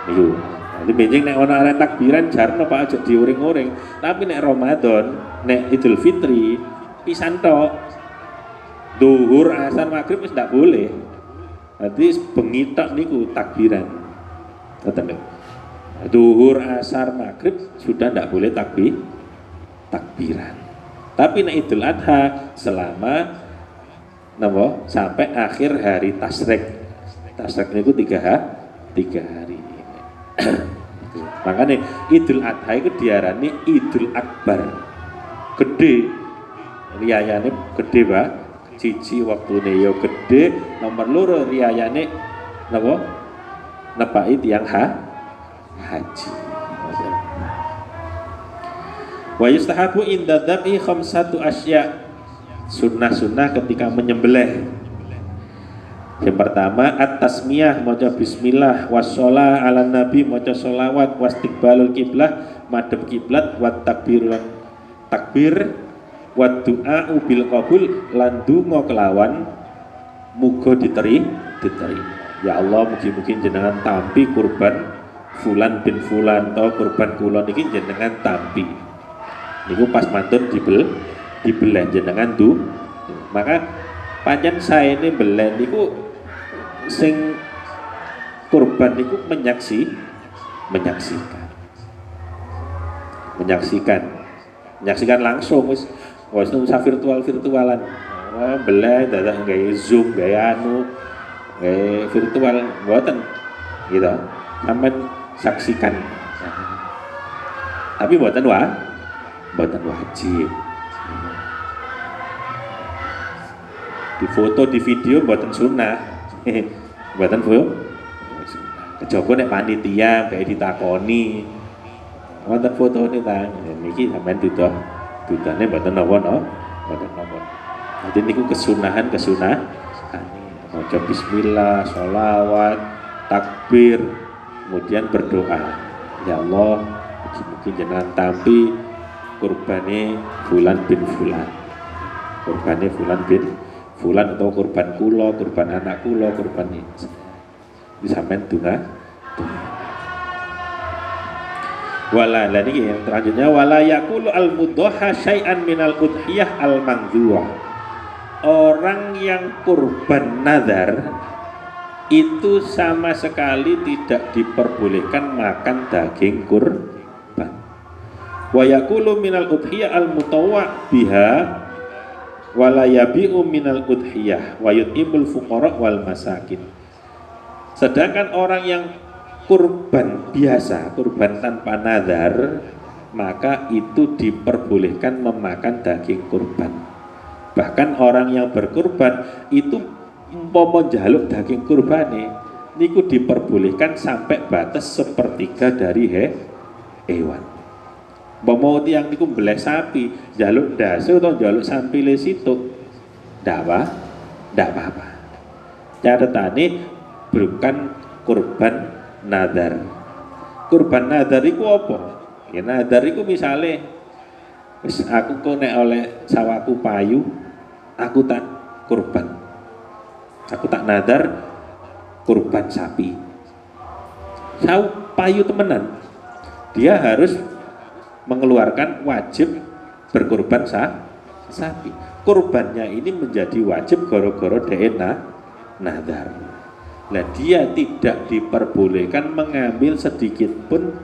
Niku. Jadi benjing nek ana arek takbiran jarno Pak aja diuring-uring. Tapi nek Ramadan, nek Idul Fitri pisan tok. Duhur, asar, maghrib wis ndak boleh. Nanti bengi tok niku takbiran. Ngoten lho. Duhur, asar, maghrib sudah ndak boleh takbiran. Tapi nek Idul Adha selama napa sampai akhir hari tasyrik. Tasyrik niku 3 hari. Makanya Idul Adha itu diarani Idul Akbar. Gede. Riyayane gede, Pak. Cici waktune yo gede, nomor loro riyayane napa nepaki tiyang haji. Wa yustahabu inda dzabhi khamsatu asya. Sunnah-sunnah ketika menyembelih. Yang pertama at-tasmiyah, maca bismillah, wassalah ala nabi, maca sholawat, wastiqbalul kiblah, madhep kiblat, wat takbir wa du'a bil qabul, lan donga kelawan muga diterima. Ya Allah, mugi-mugi jenengan tampi kurban fulan bin fulan atau kurban kula niki jenengan tampi. Niku pas mantun dibeleh jenengan maka pancen saene beleh niku sing kurban niku menyaksikan langsung wis usah virtualan. Beleh dadak gawe Zoom, gawe anu, gawe virtual mboten gitu. Sampeyan saksikan. Tapi mboten wajib. Di foto, di video mboten sunah. Mboten kejaba nek panitia gawe ditakoni. Wonten fotone ta. Niki sampeyan dudane mboten napa. Jadi niku kesunahan. Maca bismillah, sholawat, takbir, kemudian berdoa. Ya Allah, mugi-mugi jenengan tampi kurbane fulan bin fulan. Kurbane fulan bin fulan atau kurban kula, kurban anak kula, kurban ini. Sampeyan donga. Wala lagi yang selanjutnya wala yaqulu al-mudhaha syai'an minal udhiyah al-mangdhuwah. Orang yang kurban nazar itu sama sekali tidak diperbolehkan makan daging kurban. Wa yaqulu minal udhiyah al-mutawwa' biha wala yabi'u minal udhiyah wa yut'imul fuqara wal masakin. Sedangkan orang yang kurban biasa, kurban tanpa nazar, maka itu diperbolehkan memakan daging kurban. Bahkan orang yang berkurban itu umpama njaluk daging kurbane niku diperbolehkan sampai batas sepertiga dari hewan. Umpama tiyang niku mbeleh sapi, njaluk ndase atau njaluk sampile situk, ndak apa-apa. Catatane bukan kurban nadar. Kurban nadar iku apa? Ya nadar iku misale wis aku kok nek oleh sawaku payu, aku tak kurban. Aku tak nadar kurban sapi. Sawu payu temenan. Dia harus mengeluarkan wajib berkurban sapi. kurbannya ini menjadi wajib gara-gara nadar. Nah, dia tidak diperbolehkan mengambil sedikit pun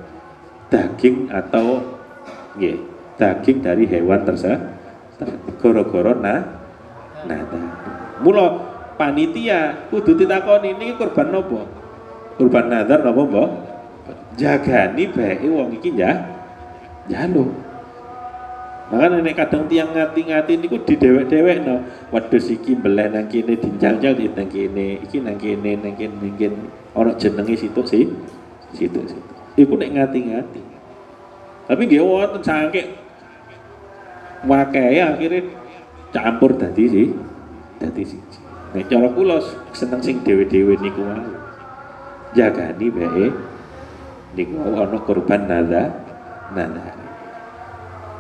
daging atau daging dari hewan tersebut gara-gara nadar. Mula panitia kudu ditakoni ini kurban napa? Kurban nadar napa, Mbok? Jagani bae wong iki njaluk. Makanya nek kadang tiang ngati-ngati niku didewek-dewekno. Wedhus iki mbeleh nang kene dinjal-jal di nang kene, iki nang kene ana jenenge situ. Iku nek ngati-ngati. Tapi nggih wonten saking wakehe akhire campur dadi siji. Nek cara kula seneng sing dhewe-dhewe niku wae. Jagani bae niku ana kurban nadar.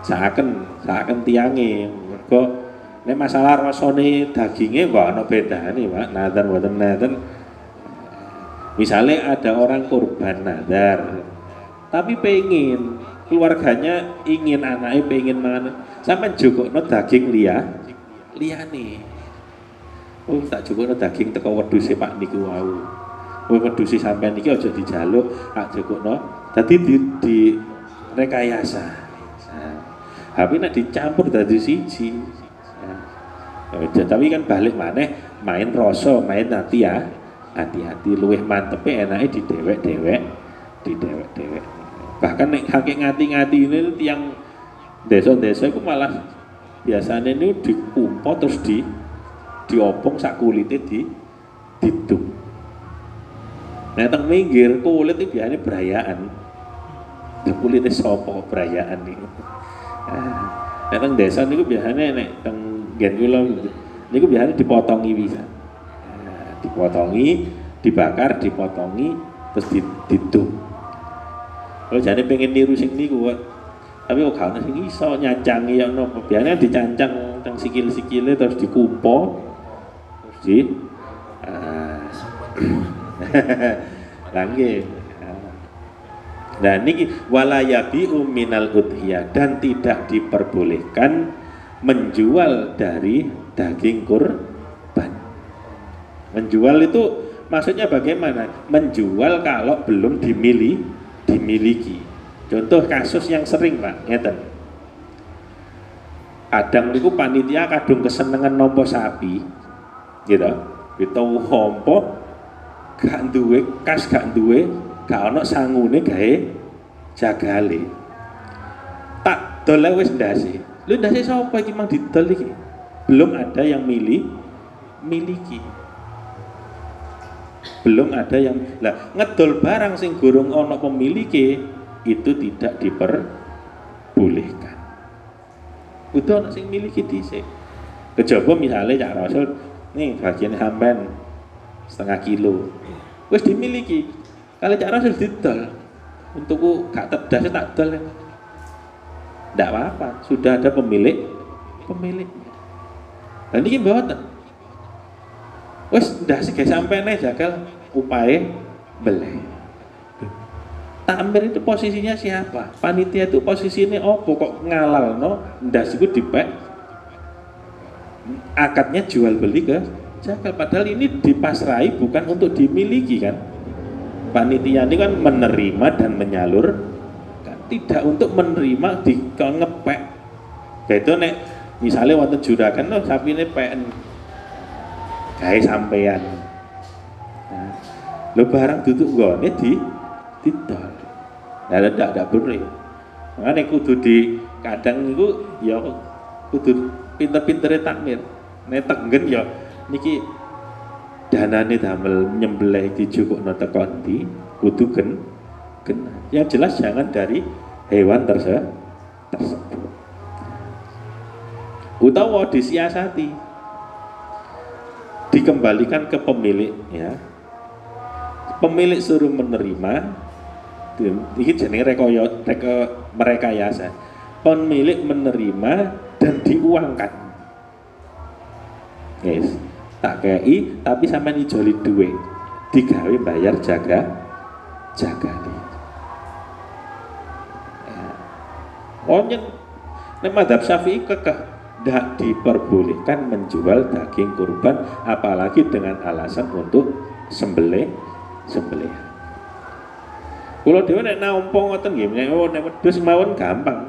Saaken tiange mergo nek masalah rasane daginge kok ana bedane Pak, nadar mboten nadar. Misalnya ada orang kurban nadar tapi pengen keluarganya ingin anaknya pengen mangan sampean jukukno daging liyane. Oh tak jukukno daging teko wedhuse Pak niku wau. Wedhuse sampean iki aja dijaluk, tak jukukno. Dadi di rekayasa. Tapi nek dicampur dadi siji. Tapi kan balik maneh main rasa, main hati-hati luwih mantepe enake didewek-dewek. Bahkan nek hakik ngati-ngati ini tiang desa-desa itu malah biasanya ini dikumpul terus diopong sak kulitnya diduk. Nah teng minggir kulit itu biasanya berayaan. Kulitnya sopo berayaan nih. Nah teng desa niku biasanya nek teng gen kula niku biasanya dipotongi bisa. Dipotongi, dibakar, dipotongi terus diduk. Kalau jadi pengen niru sing niku kok. Tapi kok gak ono sing iso nyancangi ya napa. Biasanya dicancang teng sikil-sikile terus dikumpo. Terus nggih. Nah niki wala yabi'u minal udhiyah dan tidak diperbolehkan menjual dari daging kurban. Menjual itu maksudnya bagaimana? Menjual kalau belum dimiliki. Contoh kasus yang sering Pak, ngeten. Kadang niku panitia kadung kesenengan nampa sapi. Gitu. Kita hompo gak duwe kas gak duwe gak ono sangune gawe jagale. Tak dol wis ndase. Lho ndase sapa iki mang didol iki? Belum ada yang miliki. Belum ada yang ngedol barang sing gorong ono pemiliki itu tidak diperbolehkan. Kudu ono sing miliki dhisik. Kejaba misalnya Cak Rasul nih bagian sampean setengah kilo wis dimiliki. Kalau Cak Rasul didol untukku gak tedas tak dol. Ndak apa-apa, sudah ada pemiliknya. Dan ini mboten. Wis ndak sing sampene jagal upae beleh. Takmir itu posisinya siapa? Panitia itu posisinya opo kok ngalalno ndas iku dipek. Akadnya jual beli ke jagal, padahal ini dipasrai bukan untuk dimiliki kan. Panitia ini kan menerima dan menyalur kan, tidak untuk menerima di ngepek. Itu nek misalnya wonten juragan no sapine peken gawe sampean. Nah, lo barang duduk gone didol. Nah, ndak bener. Makane kudu di kadang niku ya kudu pinter-pintere takmir. Nek tenggen ya niki danane damel nyembelih dijukukno teko ndi kudu kena. Yang jelas jangan dari hewan tersebut. Utawa disiasati, dikembalikan ke pemilik ya. Pemilik suruh menerima, ini jenenge merekayasa. Pemilik menerima dan diuangkan. Yes. Tak kei tapi sampean ijoli duwe digawe bayar jaga nih. Nek madzhab Syafi'i kekeh tidak diperbolehkan menjual daging kurban apalagi dengan alasan untuk sembelih. Kalau dhewe nek nampa ngoten nggih nek wedhus mawon gampang.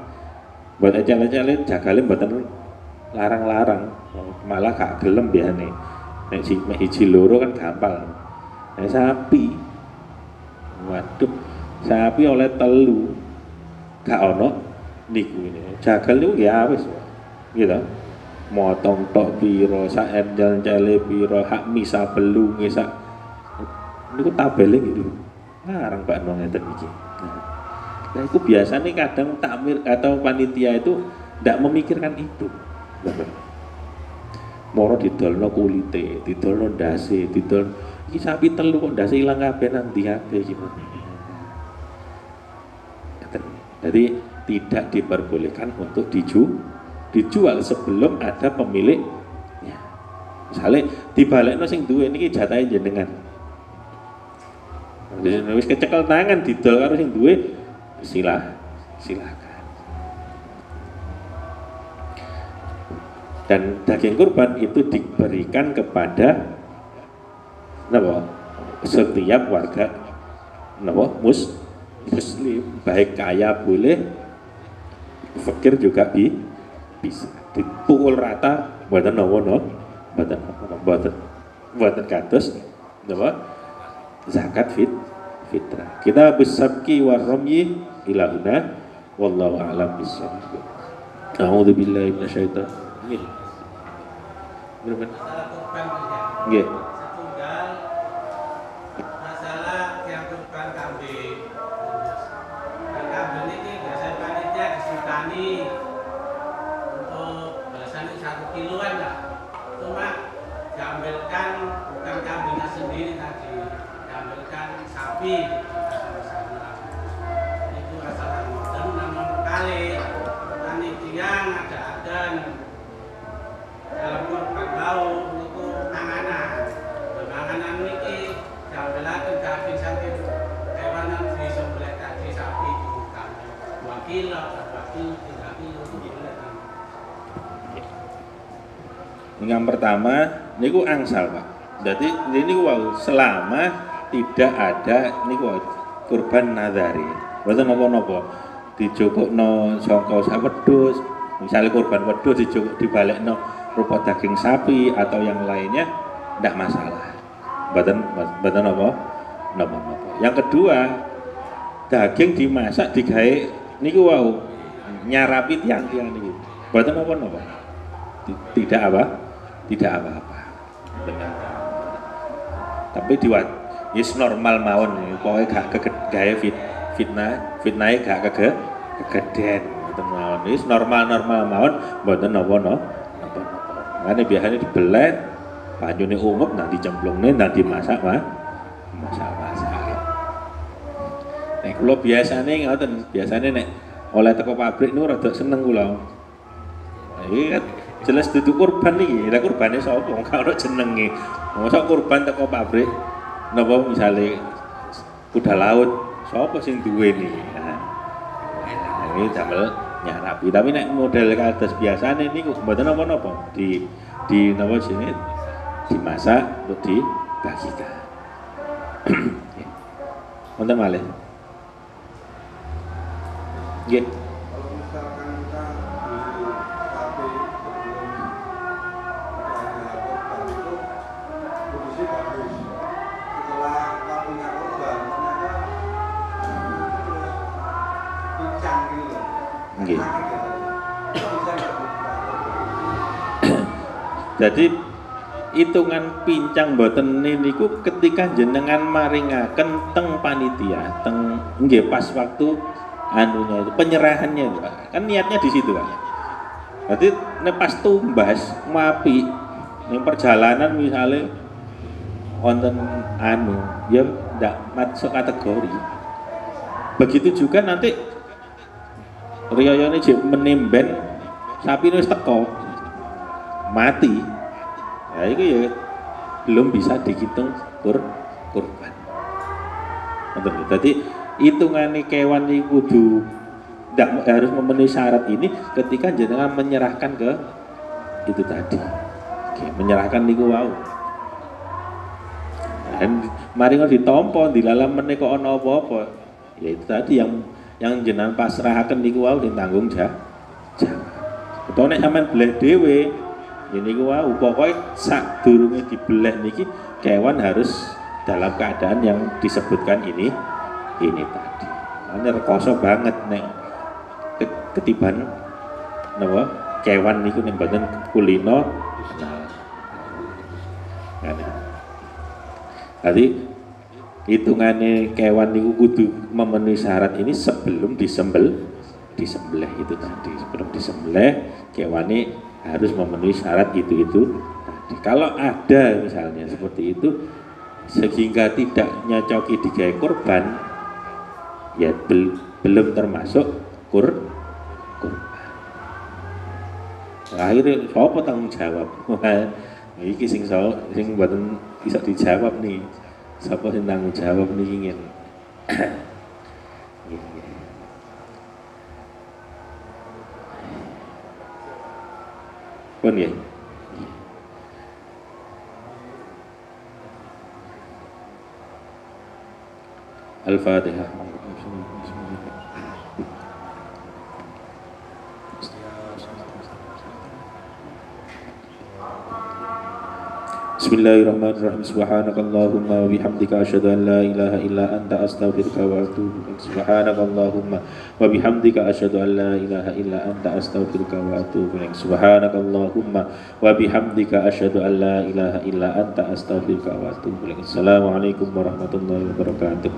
Mboten ecel-ecel jagale mboten larang-larang. Malah gak gelem biasane. Nek siji loro kan gampang. Nek sapi. Waduh, sapi oleh telu. Gak ono niku ini. Jagal niku ya wis. Gitu. Motong tok piro, sak enjel-enjele piro, hak misa belunge sak. Niku tabele gitu. Larang Pak Nong ngeten iki. Nah, itu biasanya kadang takmir atau panitia itu tidak memikirkan itu. Moro didolno kulite, didolno ndase, didol iki sapi telu kok ndase ilang kabeh nang ndi kabeh iki. Jadi tidak diperbolehkan untuk dijual sebelum ada pemilik. Ya. Misalnya dibalekno sing duwe niki jatahe jenengan. Wis kecekel tangan didol karo sing duwe silakan. Dan daging kurban itu diberikan kepada setiap warga muslim, baik kaya boleh, fakir juga bisa. Dipukul rata buatan buatan kados zakat fitrah. Kita bisabki warramyi ila huna wallahu a'lam bissawab. A'udzu billahi minasyaitonir rajim. Nggih. Masalah yang kurban kambing. Kambing ini biasanya panitia disutani untuk biasanya 1 kiloan lah. Cuma diambilkan bukan kambingnya sendiri tadi, diambilkan sapi. Itu asal dan nama kali panitia ada adan dalam kurban bau itu panganan ini diambilkan daging sapi hewan yang disembelih tadi sapi itu 2 kilo, 4 kilo, 3 kilo itu boleh. Yang pertama niku angsal Pak. Jadi ini wow, selama tidak ada niku kurban nadari. Mboten napa-napa. Dijukukno saka wedhus, misalnya kurban wedhus dibalekno rupa daging sapi atau yang lainnya tidak masalah. Mboten apa? Napa. Yang kedua, daging dimasak digawe niku wow nyarapi tiang-tiang niku. Mboten napa-napa. Tidak apa-apa. Benar. Tapi yes normal mawon pokoke gak gawe fitnah gak kegeden ngoten mawon. Wis normal mawon mboten napa-napa. Mane biasanya dibelet banyune umum nanti cemplungne nanti masak masak. Nek kula biasane ngoten, biasane nek oleh teko pabrik niku rada seneng kula. Iki kan jelas dudu kurban iki. Lah kurbane sapa? Wong gak ono jenenge. Mosok kurban teko pabrik napa misale kuda laut, sapa sing duweni? Nah, ini damel nyarapi. Tapi nek model kados biasane niku mboten napa-napa. Di napa jenenge dimasak untuk dibagikan. Wonten malih. Nggih. Kalau misalkan kita di kafe sebelum itu kondisi bagus. Setelah waktunya korban ternyata terus pincang gitu. Nggih. Bisa nggak? Jadi hitungan pincang boten niku ketika jenengan maringaken teng panitia, teng nggih pas waktu anunya itu penyerahannya itu Pak. Kan niatnya di situ Pak. Berarti nek pas tumbas mapi ning perjalanan misalnya wonten anu ya ndak masuk kategori. Begitu juga nanti riyayane jek menimben sapi wis teko mati. Nah itu ya belum bisa dihitung kurban. Jadi hitungannya kewan ini kudu tidak harus memenuhi syarat ini ketika jenengan menyerahkan ke itu tadi. Oke, menyerahkan niku wau. Dan mari kok ditampa dilalam meneh kok ana apa-apa. Ya itu tadi yang jenengan pasrahaken niku wau ditanggung jawab. Utawa nek sampean bleh dhewe, ya niku wau pokoke sadurunge dibeleh niki kewan harus dalam keadaan yang disebutkan ini tadi. Ini rekoso banget nek ketiban napa kewan niku ning mboten kulino. Jadi hitungane kewan niku kudu memenuhi syarat ini sebelum disembelih itu tadi. Sebelum disembelih kewane harus memenuhi syarat itu tadi. Kalau ada misalnya seperti itu sehingga tidak nyocoki digawe kurban, ya belum termasuk kurban. Akhirnya siapa tanggung jawab? Iki sing mboten bisa dijawab nih. Siapa sing tanggung jawab niki ngene. Pun nggih. Al-Fatihah. Bismillahirrahmanirrahim. Subhanakallahumma wa bihamdika asyhadu an la ilaha illa anta astaghfiruka wa atubu ilaik. Subhanakallahumma wa bihamdika asyhadu an la ilaha illa anta astaghfiruka wa atubu ilaik. Subhanakallahumma wa bihamdika asyhadu an la ilaha illa anta astaghfiruka wa atubu ilaik. Assalamualaikum warahmatullahi wabarakatuh.